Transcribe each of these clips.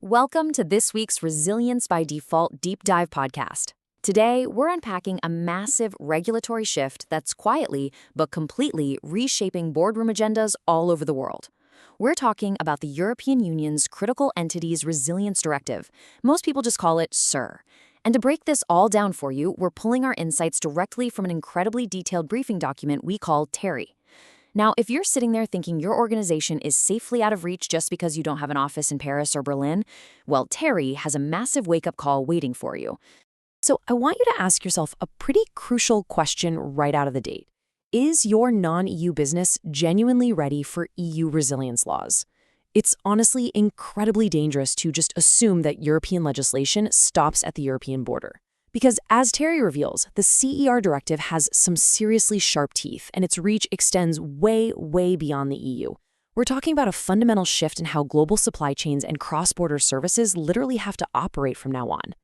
Welcome to this week's Resilience by Default Deep Dive podcast. Today, we're unpacking a massive regulatory shift that's quietly but completely reshaping boardroom agendas all over the world. We're talking about the European Union's Critical Entities Resilience Directive. Most people just call it CER. And to break this all down for you, we're pulling our insights directly from an incredibly detailed briefing document we call TERI. Now, if you're sitting there thinking your organization is safely out of reach just because you don't have an office in Paris or Berlin, well, TERI has a massive wake-up call waiting for you. So I want you to ask yourself a pretty crucial question right out of the gate. Is your non-EU business genuinely ready for EU resilience laws? It's honestly incredibly dangerous to just assume that European legislation stops at the European border. Because as TERI reveals, the CER Directive has some seriously sharp teeth, and its reach extends way, way beyond the EU. We're talking about a fundamental shift in how global supply chains and cross-border services literally have to operate from now on.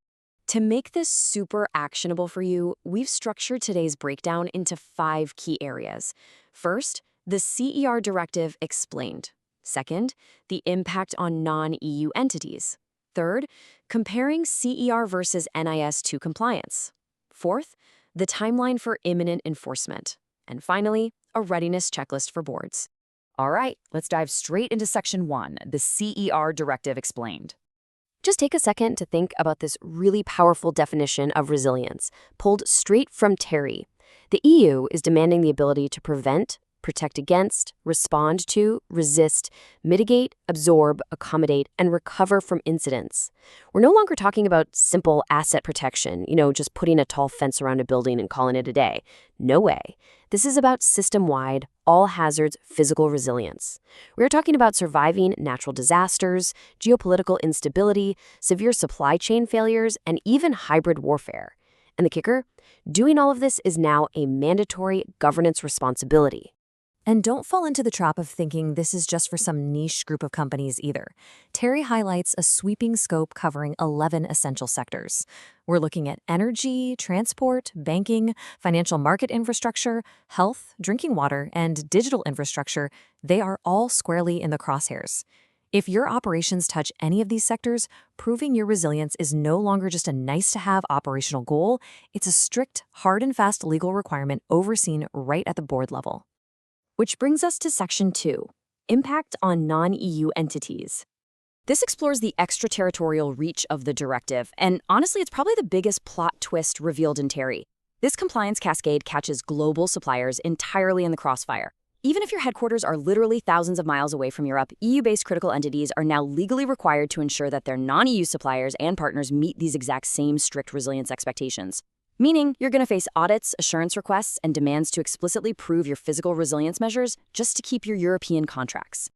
To make this super actionable for you, we've structured today's breakdown into 5 key areas. First, the CER Directive explained. Second, the impact on non-EU entities. Third, comparing CER versus NIS2 compliance. Fourth, the timeline for imminent enforcement. And finally, a readiness checklist for boards. All right, let's dive straight into Section 1, the CER Directive explained. Just take a second to think about this really powerful definition of resilience, pulled straight from TERI. The EU is demanding the ability to prevent, protect against, respond to, resist, mitigate, absorb, accommodate, and recover from incidents. We're no longer talking about simple asset protection, just putting a tall fence around a building and calling it a day. No way. This is about system-wide, all-hazards physical resilience. We're talking about surviving natural disasters, geopolitical instability, severe supply chain failures, and even hybrid warfare. And the kicker? Doing all of this is now a mandatory governance responsibility. And don't fall into the trap of thinking this is just for some niche group of companies either. TERI highlights a sweeping scope covering 11 essential sectors. We're looking at energy, transport, banking, financial market infrastructure, health, drinking water, and digital infrastructure. They are all squarely in the crosshairs. If your operations touch any of these sectors, proving your resilience is no longer just a nice-to-have operational goal, it's a strict, hard and fast legal requirement overseen right at the board level. Which brings us to Section 2, Impact on Non-EU Entities. This explores the extraterritorial reach of the directive, and honestly, it's probably the biggest plot twist revealed in TERI. This compliance cascade catches global suppliers entirely in the crossfire. Even if your headquarters are literally thousands of miles away from Europe, EU-based critical entities are now legally required to ensure that their non-EU suppliers and partners meet these exact same strict resilience expectations. Meaning, you're going to face audits, assurance requests, and demands to explicitly prove your physical resilience measures just to keep your European contracts.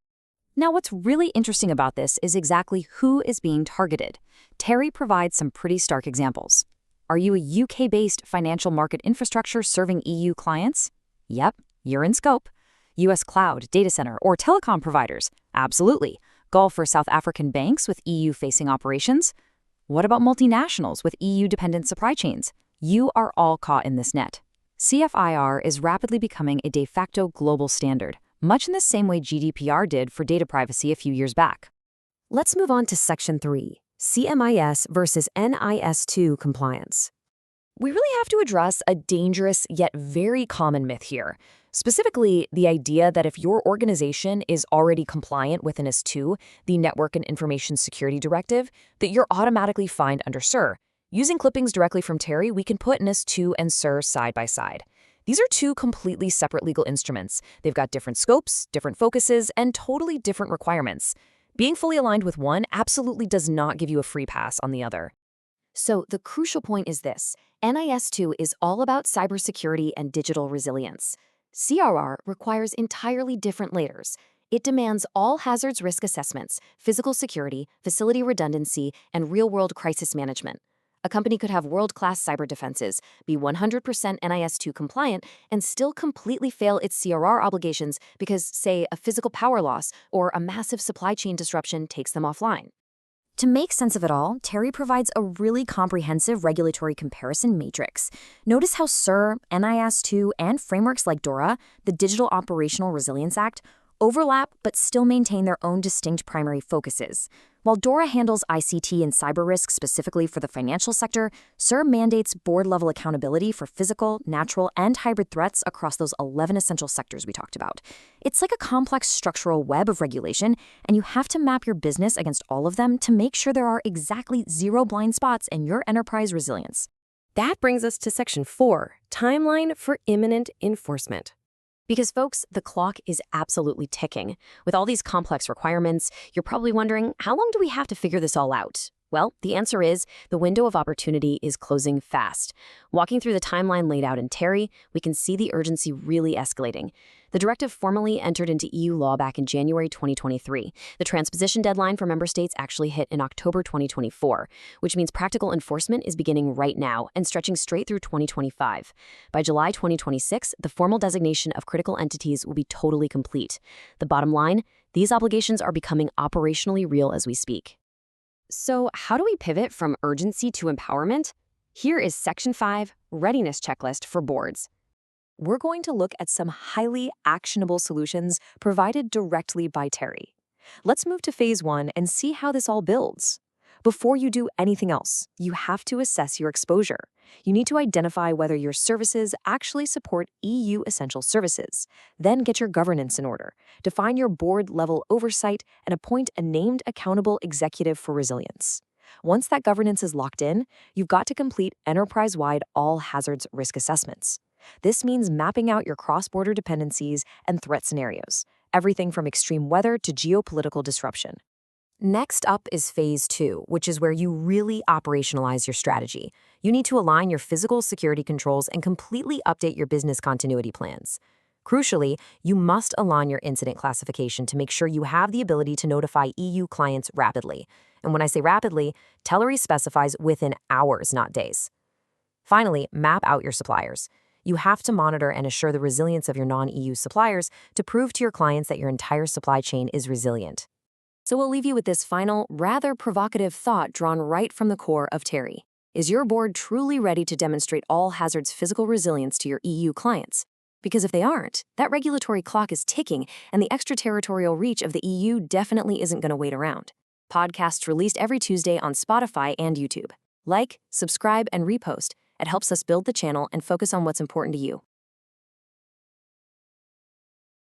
Now, what's really interesting about this is exactly who is being targeted. TERI provides some pretty stark examples. Are you a UK-based financial market infrastructure serving EU clients? Yep, you're in scope. US cloud, data center, or telecom providers? Absolutely. Gulf or South African banks with EU-facing operations? What about multinationals with EU-dependent supply chains? You are all caught in this net. CFIR is rapidly becoming a de facto global standard, much in the same way GDPR did for data privacy a few years back. Let's move on to Section 3, CMIS versus NIS2 compliance. We really have to address a dangerous yet very common myth here. Specifically, the idea that if your organization is already compliant with NIS2, the Network and Information Security Directive, that you're automatically fined under CER. Using clippings directly from TERI, we can put NIS2 and CER side by side. These are two completely separate legal instruments. They've got different scopes, different focuses, and totally different requirements. Being fully aligned with one absolutely does not give you a free pass on the other. So the crucial point is this. NIS2 is all about cybersecurity and digital resilience. CRR requires entirely different layers. It demands all hazards risk assessments, physical security, facility redundancy, and real-world crisis management. A company could have world-class cyber defenses, be 100% NIS2 compliant, and still completely fail its CRR obligations because, say, a physical power loss or a massive supply chain disruption takes them offline. To make sense of it all, TERI provides a really comprehensive regulatory comparison matrix. Notice how CER, NIS2, and frameworks like DORA, the Digital Operational Resilience Act, overlap but still maintain their own distinct primary focuses. While DORA handles ICT and cyber risk specifically for the financial sector, CER mandates board-level accountability for physical, natural, and hybrid threats across those 11 essential sectors we talked about. It's like a complex structural web of regulation, and you have to map your business against all of them to make sure there are exactly 0 blind spots in your enterprise resilience. That brings us to Section 4, Timeline for Imminent Enforcement. Because, folks, the clock is absolutely ticking. With all these complex requirements, you're probably wondering, how long do we have to figure this all out? Well, the answer is the window of opportunity is closing fast. Walking through the timeline laid out in TERI, we can see the urgency really escalating. The directive formally entered into EU law back in January 2023. The transposition deadline for member states actually hit in October 2024, which means practical enforcement is beginning right now and stretching straight through 2025. By July 2026, the formal designation of critical entities will be totally complete. The bottom line, these obligations are becoming operationally real as we speak. So how do we pivot from urgency to empowerment? Here is Section 5, Readiness Checklist for Boards. We're going to look at some highly actionable solutions provided directly by TERI. Let's move to Phase 1 and see how this all builds. Before you do anything else, you have to assess your exposure. You need to identify whether your services actually support EU essential services. Then get your governance in order. Define your board-level oversight and appoint a named accountable executive for resilience. Once that governance is locked in, you've got to complete enterprise-wide all hazards risk assessments. This means mapping out your cross-border dependencies and threat scenarios, everything from extreme weather to geopolitical disruption. Next up is Phase 2, which is where you really operationalize your strategy. You need to align your physical security controls and completely update your business continuity plans. Crucially, you must align your incident classification to make sure you have the ability to notify EU clients rapidly. And when I say rapidly, TERI specifies within hours, not days. Finally, map out your suppliers. You have to monitor and assure the resilience of your non-EU suppliers to prove to your clients that your entire supply chain is resilient. So we'll leave you with this final, rather provocative thought drawn right from the core of TERI. Is your board truly ready to demonstrate all hazards' physical resilience to your EU clients? Because if they aren't, that regulatory clock is ticking, and the extraterritorial reach of the EU definitely isn't going to wait around. Podcasts released every Tuesday on Spotify and YouTube. Like, subscribe, and repost. It helps us build the channel and focus on what's important to you.